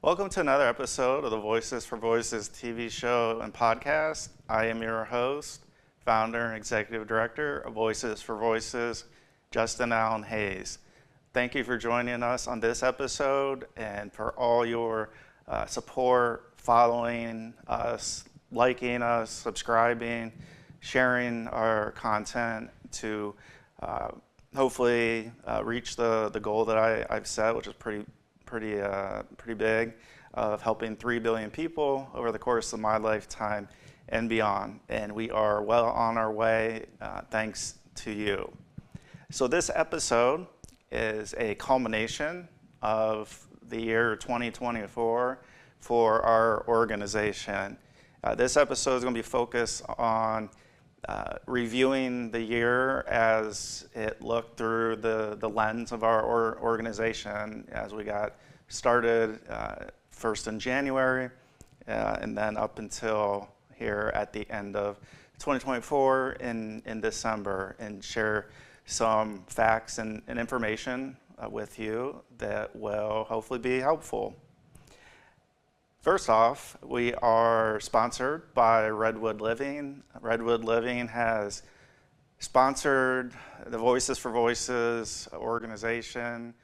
Welcome to another episode of the Voices for Voices TV show and podcast. I am your host, founder, and executive director of Voices for Voices, Justin Allen Hayes. Thank you for joining us on this episode and for all your support, following us, liking us, subscribing, sharing our content to hopefully reach the goal that I've set, which is pretty big, of helping 3 billion people over the course of my lifetime and beyond. And we are well on our way, thanks to you. So this episode is a culmination of the year 2024 for our organization. This episode is going to be focused on reviewing the year as it looked through the lens of our organization as we got started first in January and then up until here at the end of 2024 in December, and share some facts and information with you that will hopefully be helpful. First off, we are sponsored by Redwood Living. Redwood Living has sponsored the Voices for Voices organization,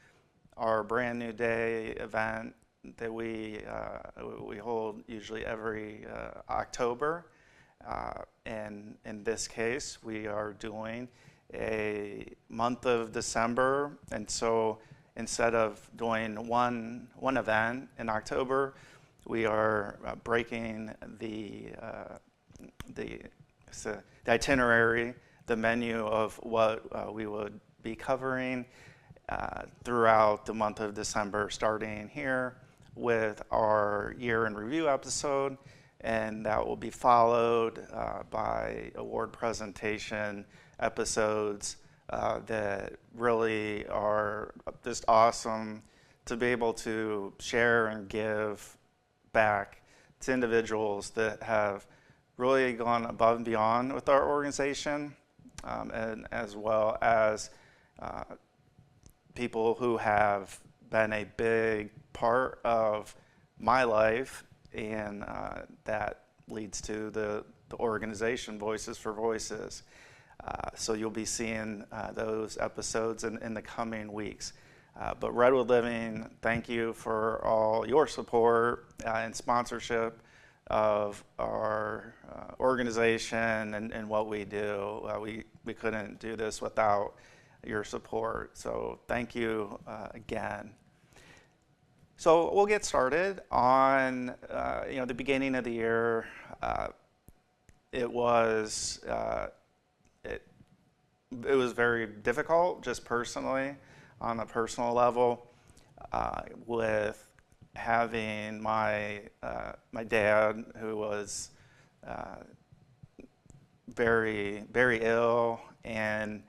our Brand New Day event that we hold usually every October. And in this case, we are doing a month of December. And so instead of doing one event in October, we are breaking the itinerary, the menu of what we would be covering throughout the month of December, starting here with our year in review episode, and that will be followed by award presentation episodes that really are just awesome to be able to share and give back to individuals that have really gone above and beyond with our organization, and as well as people who have been a big part of my life, and that leads to the organization Voices for Voices. So you'll be seeing those episodes in the coming weeks. But Redwood Living, thank you for all your support and sponsorship of our organization and what we do. We couldn't do this without your support. So thank you again. So we'll get started on the beginning of the year. It was very difficult, just personally, on a personal level, with having my dad, who was very, very ill, and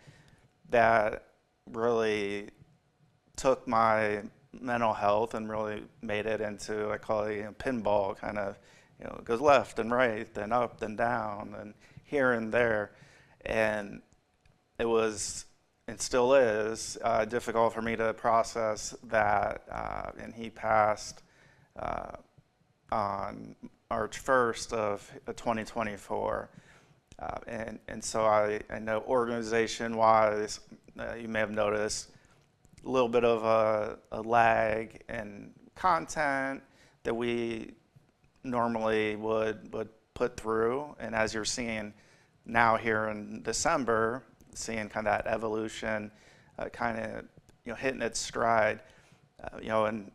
that really took my mental health and really made it into, I call it, pinball, kind of, it goes left and right, then up and down, and here and there. And it was, and still is, difficult for me to process that. And he passed on March 1st of 2024. And so I know organization-wise, you may have noticed a little bit of a lag in content that we normally would put through. And as you're seeing now here in December, seeing kind of that evolution kind of hitting its stride. And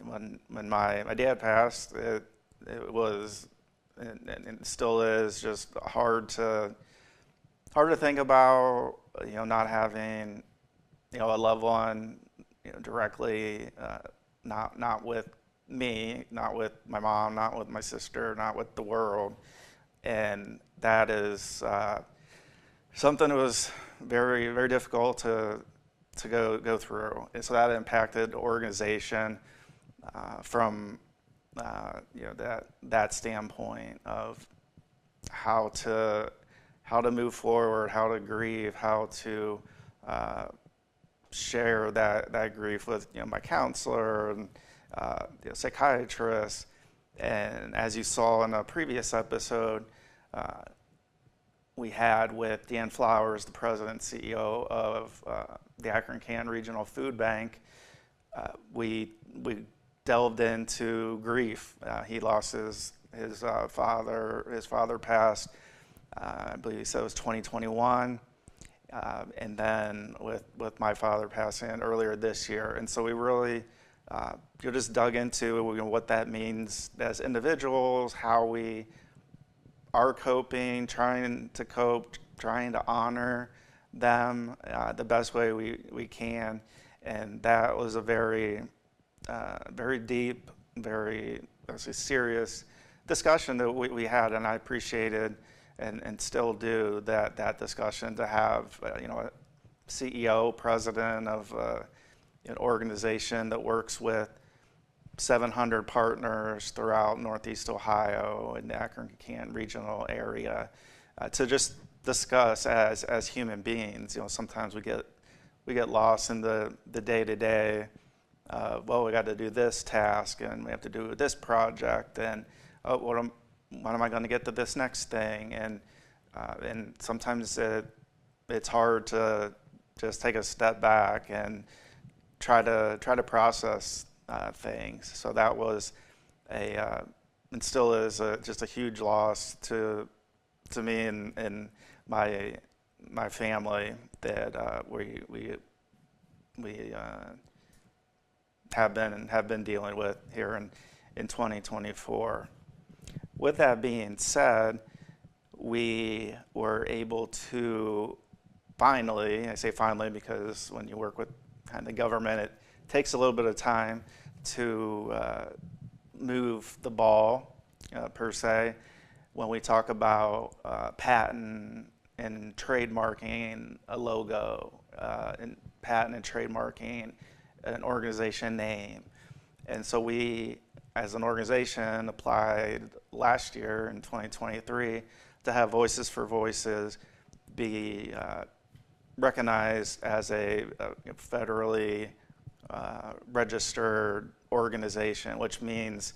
when my dad passed, it was, and it still is, just hard to think about, not having a loved one directly, not with me, not with my mom, not with my sister, not with the world. And that is something that was very, very difficult to go through. And so that impacted the organization from that standpoint of how to move forward, how to grieve, how to share that grief with my counselor psychiatrists. And as you saw in a previous episode, we had with Dan Flowers, the president and CEO of the Akron-Canton Regional Food Bank, we delved into grief. He lost his father. His father passed, I believe he said it was 2021. And then with my father passing earlier this year. And so we really just dug into what that means as individuals, how we are coping, trying to cope, trying to honor them the best way we can. And that was a very deep, very serious discussion that we had, and I appreciated and still do that discussion, to have a CEO, president of an organization that works with 700 partners throughout Northeast Ohio and the Akron-Canton regional area, to just discuss as human beings. Sometimes we get lost in the day-to-day. Well, we got to do this task, and we have to do this project, and when am I going to get to this next thing? And sometimes it's hard to just take a step back and try to process things. So that was and still is just a huge loss to me and my family, that we have been dealing with here in 2024. With that being said, we were able to finally, I say finally because when you work with kind of government, it takes a little bit of time to move the ball, per se. When we talk about patent and trademarking a logo, and patent and trademarking an organization name. And so we, as an organization, applied last year in 2023 to have Voices for Voices be recognized as a federally registered organization, which means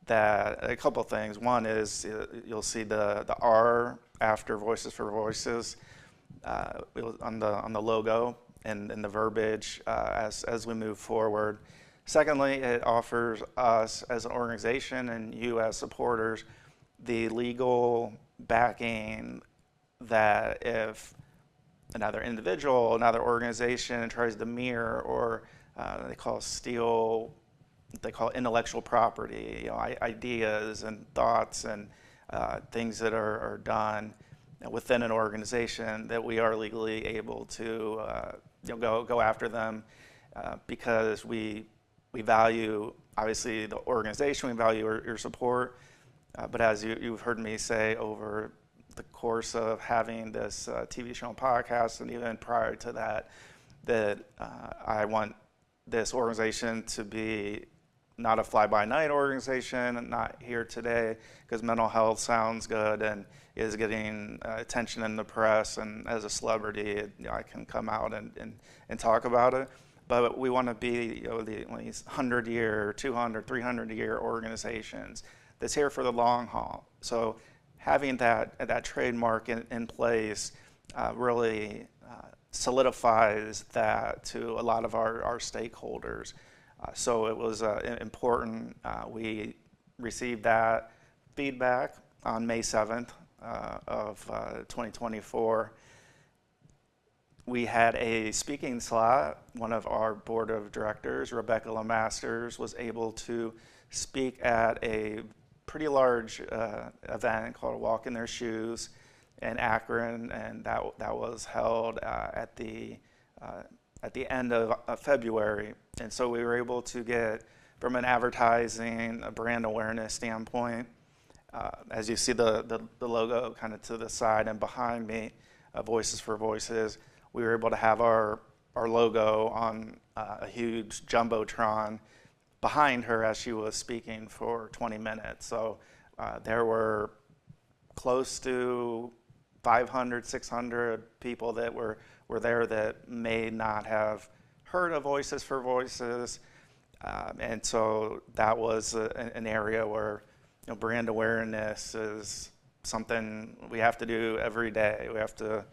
that a couple things. One is you'll see the R after Voices for Voices on the logo and the verbiage as we move forward. Secondly, it offers us as an organization and you as supporters the legal backing that if another individual, another organization tries to mirror or they call intellectual property, ideas and thoughts and things that are done within an organization, that we are legally able to go after them because we value, obviously, the organization, we value your support, but as you've heard me say over the course of having this TV show and podcast, and even prior to that, that I want this organization to be not a fly-by-night organization, not here today, because mental health sounds good and is getting attention in the press, and as a celebrity, I can come out and talk about it. But we want to be these 100-year, 200, 300-year organizations that's here for the long haul. So having that trademark in place really solidifies that to a lot of our stakeholders. So it was important. We received that feedback on May 7th of 2024. We had a speaking slot. One of our board of directors, Rebecca LeMasters, was able to speak at a pretty large event called Walk in Their Shoes in Akron, and that was held at the end of February. And so we were able to get, from an advertising, a brand awareness standpoint, as you see the logo kind of to the side and behind me, Voices for Voices, we were able to have our logo on a huge jumbotron behind her as she was speaking for 20 minutes. So there were close to 500, 600 people that were there that may not have heard of Voices for Voices, And so that was an area where brand awareness is something we have to do every day. We have to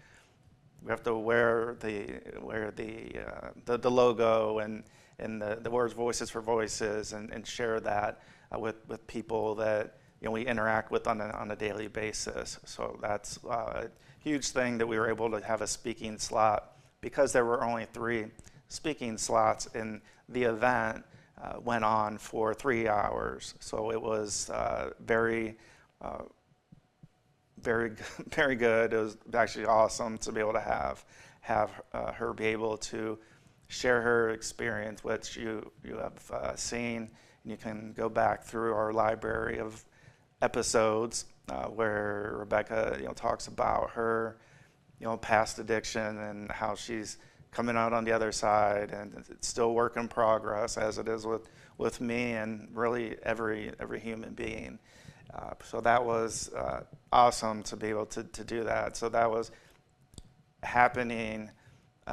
wear the logo and the words "Voices for Voices" and share that with people that we interact with on a daily basis. So that's a huge thing that we were able to have a speaking slot, because there were only 3 speaking slots, and the event went on for 3 hours. So it was very very good. It was actually awesome to be able to have her be able to share her experience, which you have seen. And you can go back through our library of episodes where Rebecca talks about her past addiction and how she's coming out on the other side, and it's still work in progress, as it is with me and really every human being. So that was awesome to be able to do that. So that was happening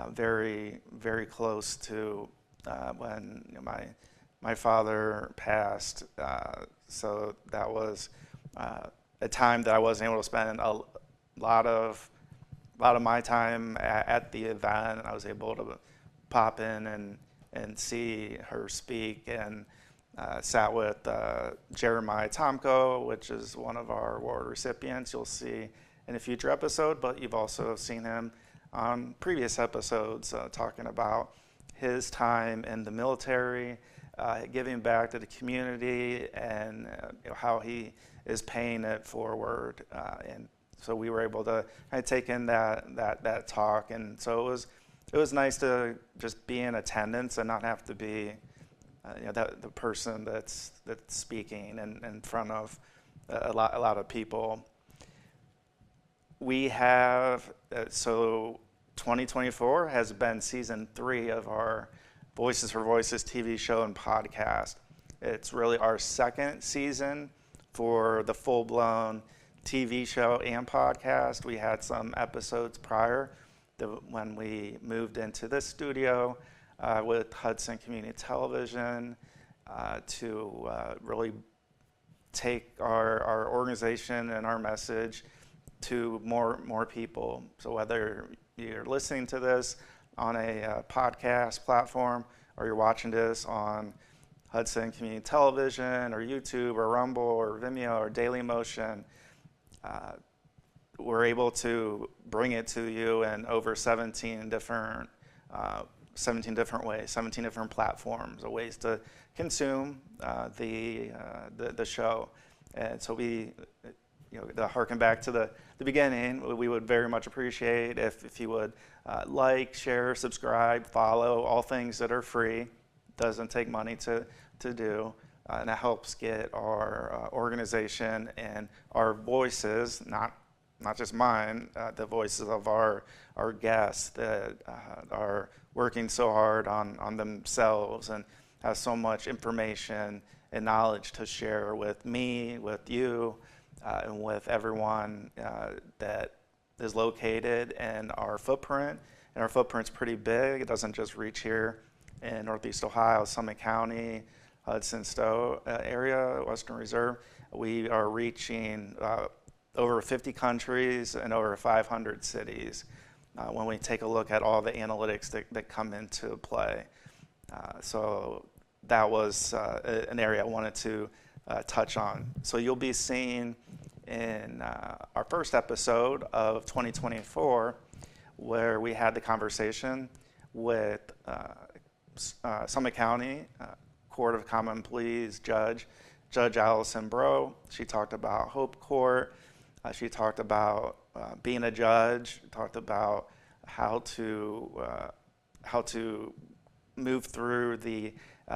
very, very close to when my father passed. So that was a time that I wasn't able to spend a lot of my time at the event. I was able to pop in and see her speak, and sat with Jeremiah Tomko, which is one of our award recipients. You'll see in a future episode, but you've also seen him on previous episodes talking about his time in the military, giving back to the community, and how he is paying it forward. And so we were able to kind of take in that talk, and so it was nice to just be in attendance and not have to be the person that's speaking in front of a lot of people. We have so 2024 has been season 3 of our Voices for Voices TV show and podcast. It's really our 2nd season for the full-blown TV show and podcast. We had some episodes prior when we moved into this studio with Hudson Community Television to really take our organization and our message to more people. So whether you're listening to this on a podcast platform, or you're watching this on Hudson Community Television or YouTube or Rumble or Vimeo or Daily Motion, we're able to bring it to you in over 17 different ways, 17 different platforms, or ways to consume the show. And so we, to harken back to the beginning, we would very much appreciate if you would like, share, subscribe, follow, all things that are free. Doesn't take money to do, and it helps get our organization and our voices, not just mine, the voices of our guests that are working so hard on themselves and have so much information and knowledge to share with me, with you, and with everyone that is located in our footprint. And our footprint's pretty big. It doesn't just reach here in Northeast Ohio, Summit County, Hudson Stowe area, Western Reserve. We are reaching over 50 countries and over 500 cities when we take a look at all the analytics that come into play. So that was an area I wanted to touch on. So you'll be seeing in our first episode of 2024, where we had the conversation with Summit County Court of Common Pleas Judge Allison Bro. She talked about Hope Court. She talked about being a judge. Talked about how to move through the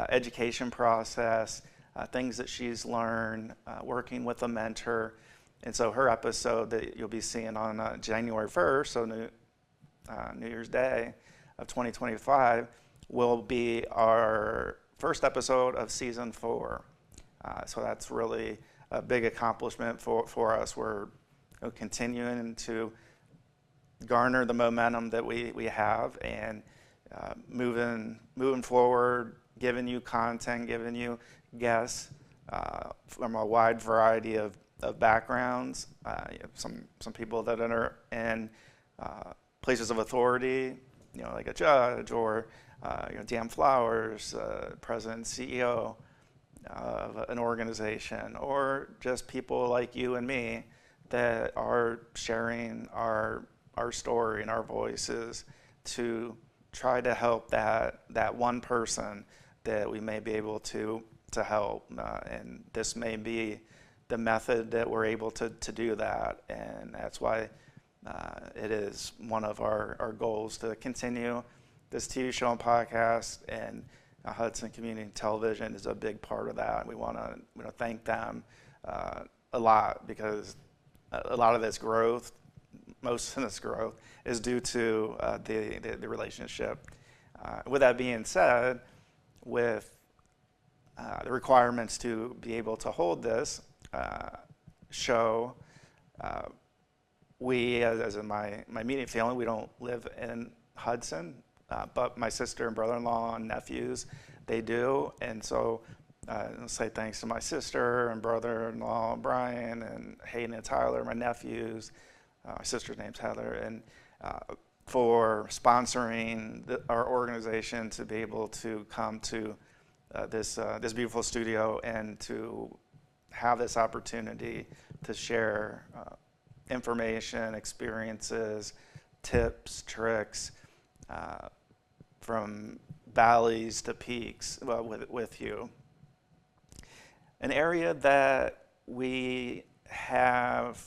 education process, things that she's learned, working with a mentor. And so her episode that you'll be seeing on January 1st, so New Year's Day of 2025, will be our first episode of season 4. So that's really a big accomplishment for us. We're continuing to garner the momentum that we have, and moving forward, giving you content, giving you guests from a wide variety of backgrounds. You have some people that are in places of authority, like a judge, or Dan Flowers, president and CEO of an organization, or just people like you and me that are sharing our story and our voices to try to help that one person that we may be able to help. And this may be the method that we're able to do that. And that's why it is one of our goals to continue this TV show and podcast. And Hudson Community Television is a big part of that. We want to thank them a lot, because a lot of this growth, most of this growth, is due to the relationship. With that being said, with the requirements to be able to hold this show, we, as in my immediate family, we don't live in Hudson, but my sister and brother-in-law and nephews, they do. And so I'll say thanks to my sister and brother-in-law, Brian, and Hayden and Tyler, my nephews. My sister's name's Heather, and for sponsoring our organization to be able to come to this beautiful studio and to have this opportunity to share information, experiences, tips, tricks, from valleys to peaks with you. An area that we have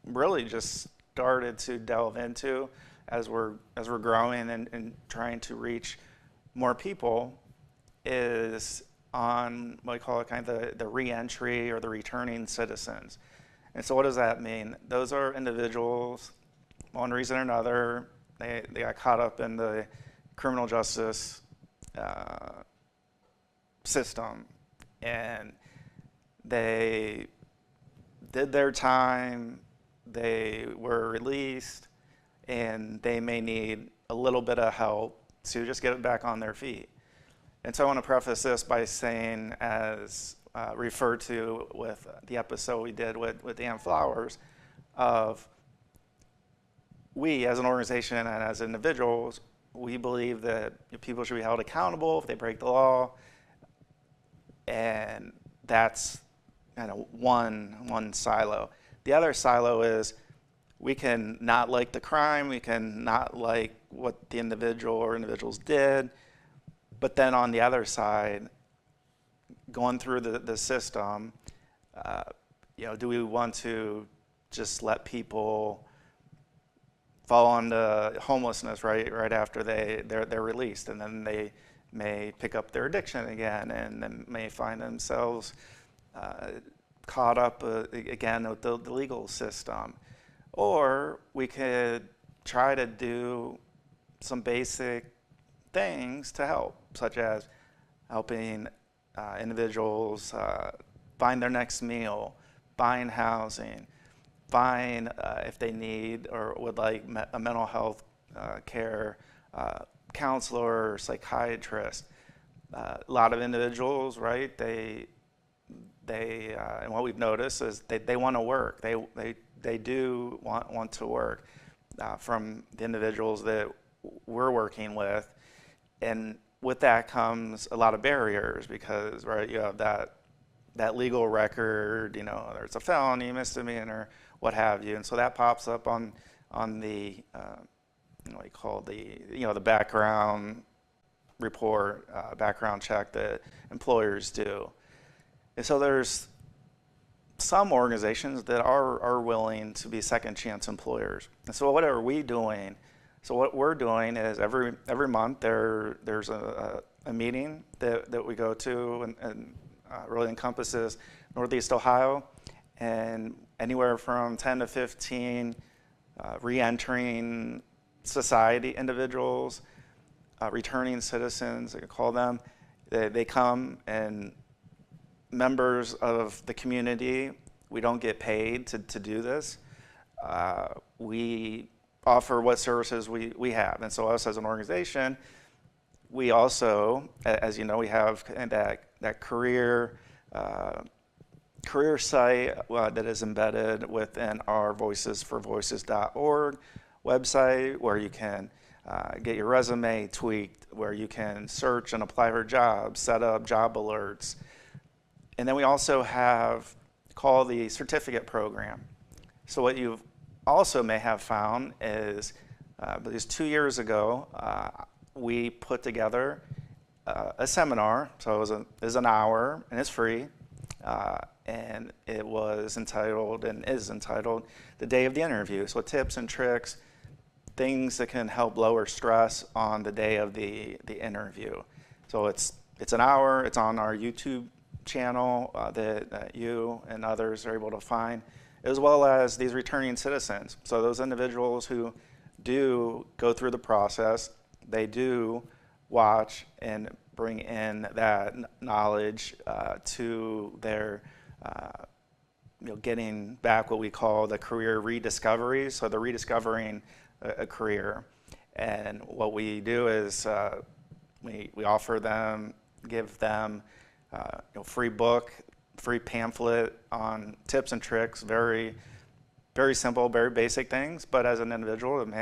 really just started to delve into as we're growing and trying to reach more people is on what we call it kind of the reentry or the returning citizens. And so what does that mean? Those are individuals, one reason or another, they got caught up in the criminal justice system, and they did their time, they were released, and they may need a little bit of help to just get back on their feet. And so I want to preface this by saying, as referred to with the episode we did with Dan Flowers, of we as an organization and as individuals, we believe that people should be held accountable if they break the law, and that's kind of one silo. The other silo is we can not like the crime, we can not like what the individual or individuals did, but then on the other side, going through the system, do we want to just let people fall into homelessness right after they're released, and then they may pick up their addiction again, and then may find themselves caught up again with the legal system? Or we could try to do some basic things to help, such as helping individuals find their next meal, find housing, find if they need or would like a mental health care counselor or psychiatrist. A lot of individuals, right, they and what we've noticed is they want to work. They do want to work from the individuals that we're working with. And with that comes a lot of barriers, because, right, you have that legal record, whether it's a felony, misdemeanor, what have you. And so that pops up on the, what you call the background report, background check that employers do. And so there's some organizations that are willing to be second chance employers. And so what are we doing? So what we're doing is every month there's a meeting that we go to, and really encompasses Northeast Ohio, and anywhere from 10 to 15 re-entering society individuals, returning citizens, I could call them. They come, and members of the community, we don't get paid to do this. We offer what services we have. And so us as an organization, we also, as you know, we have that career site that is embedded within our voicesforvoices.org website, where you can get your resume tweaked, where you can search and apply for jobs, set up job alerts. And then we also have called the certificate program. So what you also may have found is, because 2 years ago, we put together a seminar. So it was an hour, and it's free. And it was entitled, and is entitled, The Day of the Interview. So tips and tricks, things that can help lower stress on the day of the interview. So it's an hour. It's on our YouTube channel that you and others are able to find, as well as these returning citizens. So those individuals who do go through the process, they do watch and bring in that knowledge to their getting back what we call the career rediscovery. So they're rediscovering a career. And what we do is we offer them, give them free book, free pamphlet on tips and tricks, very, very simple, very basic things. But as an individual that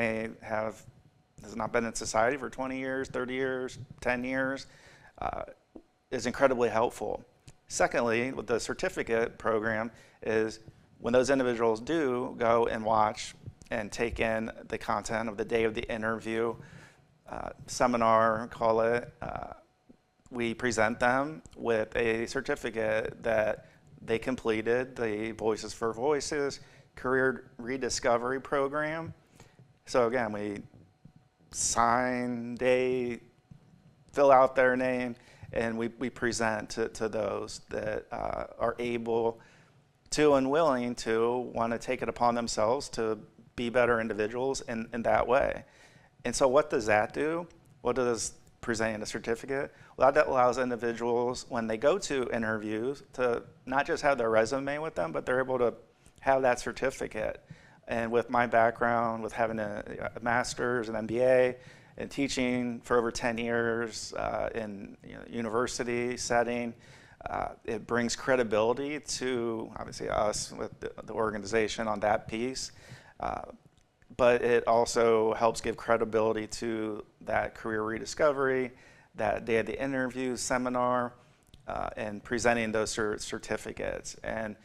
has not been in society for 20 years, 30 years, 10 years, is incredibly helpful. Secondly, with the certificate program is when those individuals do go and watch and take in the content of the day of the interview, seminar, call it, we present them with a certificate that they completed the Voices for Voices Career Rediscovery Program. So again, we sign, date, fill out their name, and we present to those that are able to and willing to want to take it upon themselves to be better individuals in that way. And so what does that do? What does presenting a certificate? Well, that allows individuals, when they go to interviews, to not just have their resume with them, but they're able to have that certificate. And with my background, with having a master's, an MBA, and teaching for over 10 years in university setting, it brings credibility to, obviously, us with the organization on that piece. But it also helps give credibility to that career rediscovery, that day of the interview seminar, and presenting those certificates. And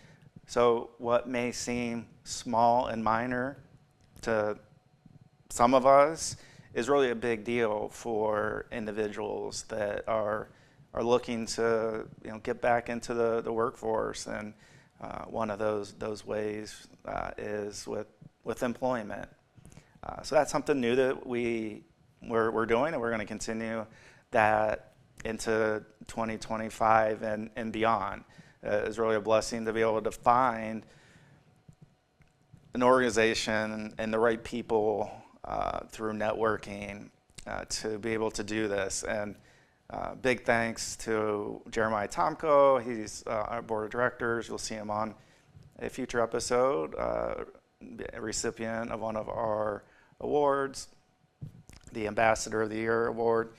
so what may seem small and minor to some of us is really a big deal for individuals that are looking to get back into the workforce. And one of those ways is with employment. So that's something new that we're doing, and we're going to continue that into 2025 and beyond. It's really a blessing to be able to find an organization and the right people through networking to be able to do this. And big thanks to Jeremiah Tomko. He's our board of directors. You'll see him on a future episode, a recipient of one of our awards, the Ambassador of the Year award.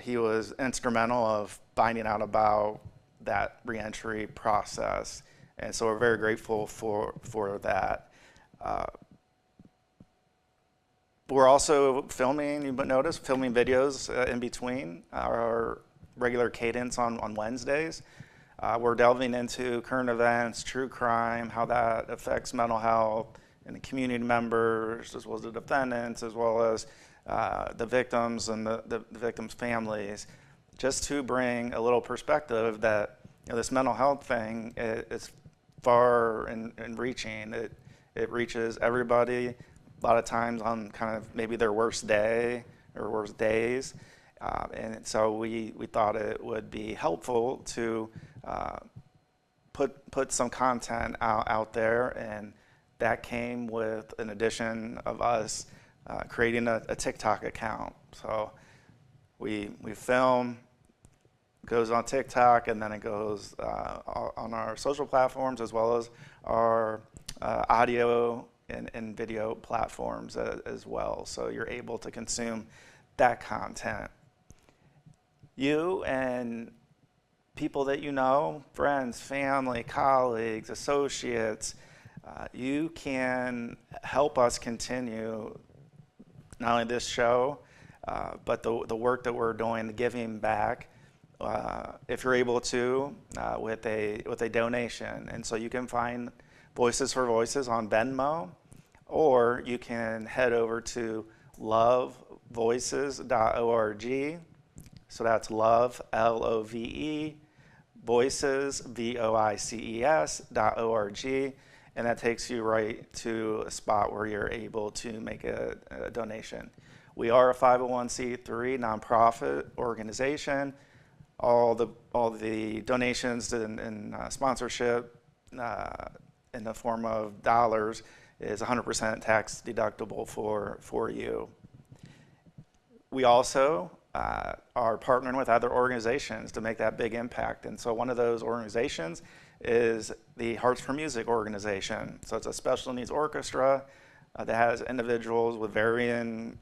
He was instrumental of finding out about that reentry process, and so we're very grateful for that. We're also filming, you might notice, filming videos in between our regular cadence on Wednesdays. We're delving into current events, true crime, how that affects mental health, and the community members, as well as the defendants, as well as the victims and the victims' families, just to bring a little perspective that this mental health thing is far and reaching. It reaches everybody, a lot of times on kind of maybe their worst day or worst days. And so we thought it would be helpful to put some content out there, and that came with an addition of us creating a TikTok account. So we film, goes on TikTok, and then it goes on our social platforms, as well as our audio and video platforms as well. So you're able to consume that content. you and people that you know, friends, family, colleagues, associates, you can help us continue not only this show, but the work that we're doing, the giving back, if you're able to, with a donation. And so you can find Voices for Voices on Venmo, or you can head over to lovevoices.org. So that's love, Love, voices, voices.org. And that takes you right to a spot where you're able to make a donation. We are a 501c3 nonprofit organization. All the donations and sponsorship in the form of dollars is 100% tax deductible for you. We also are partnering with other organizations to make that big impact. And so one of those organizations is the Hearts for Music organization. So it's a special needs orchestra that has individuals with varying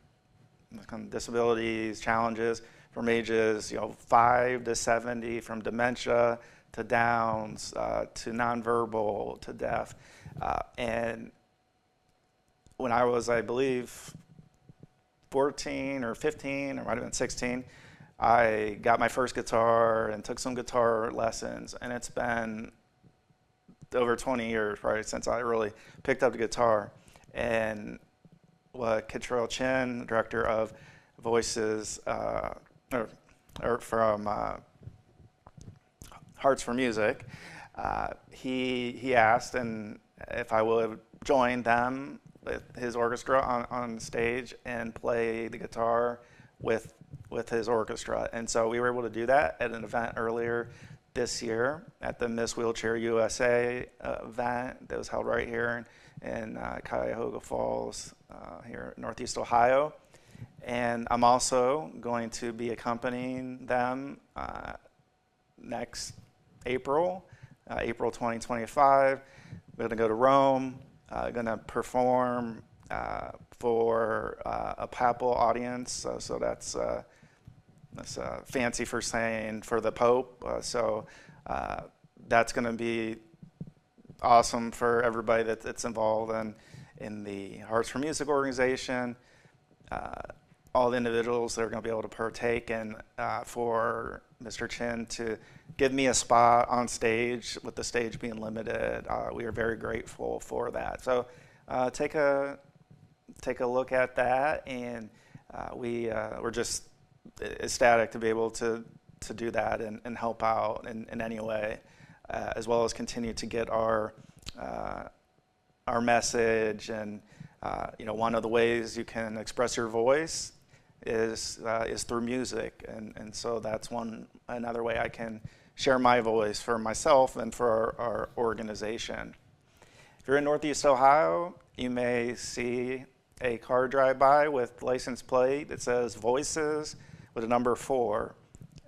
disabilities, challenges, from ages 5 to 70, from dementia to Downs to nonverbal to deaf. And when I was, I believe, 14 or 15, or might have been 16, I got my first guitar and took some guitar lessons, and it's been over 20 years, right, since I really picked up the guitar. And what Kittrell Chin, director of Voices, or from Hearts for Music, he asked and if I would join them with his orchestra on stage and play the guitar with his orchestra. And so we were able to do that at an event earlier this year at the Miss Wheelchair USA event that was held right here in Cuyahoga Falls here in Northeast Ohio. And I'm also going to be accompanying them next April 2025. We're going to go to Rome, going to perform for a papal audience. So that's fancy for saying for the Pope. So that's going to be awesome for everybody that's involved in the Hearts for Music organization. All the individuals that are going to be able to partake, and for Mr. Chin to give me a spot on stage with the stage being limited. We are very grateful for that. So take a look at that, and we're just ecstatic to be able to do that and help out in any way, as well as continue to get our message. And one of the ways you can express your voice is through music, and so that's another way I can share my voice for myself and for our organization. If you're in Northeast Ohio, you may see a car drive by with license plate that says Voices with a number 4,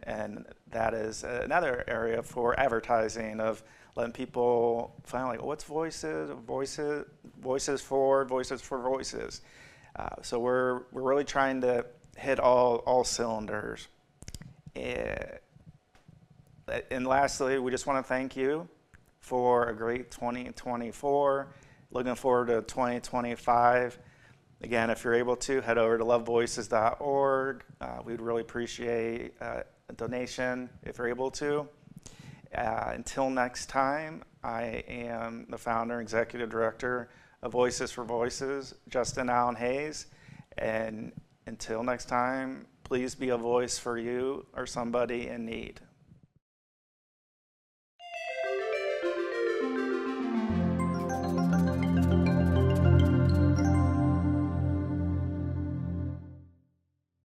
and that is another area for advertising, of letting people find, like, what's Voices for Voices. So we're really trying to hit all cylinders. And lastly, we just want to thank you for a great 2024. Looking forward to 2025. Again, if you're able to, head over to lovevoices.org. We'd really appreciate a donation if you're able to. Until next time, I am the founder and executive director of Voices for Voices, Justin Allen Hayes. And until next time, please be a voice for you or somebody in need.